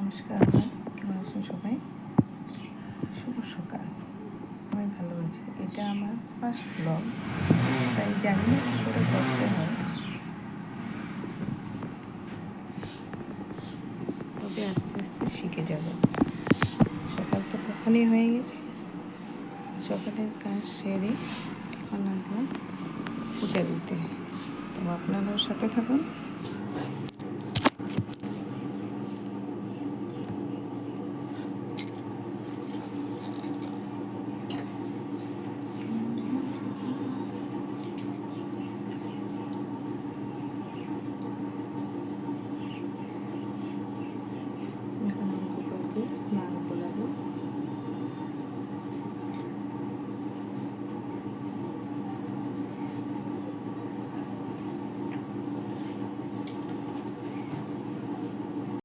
নমস্কার, কেমন আছেন সবাই? শুভ সকাল। আমি ভালো আছি। এটা আমার ফার্স্ট ব্লগ, তাই জানি না কী করে করতে হয়, তবে আস্তে আস্তে শিখে যাব। সকাল তো কখনই হয়ে গেছে, সকালের কাজ সেরে এখন আসলাম পূজা দিতে। তো আপনারাও সাথে থাকুন। এখন আমি গোপালকে স্নান করাবো।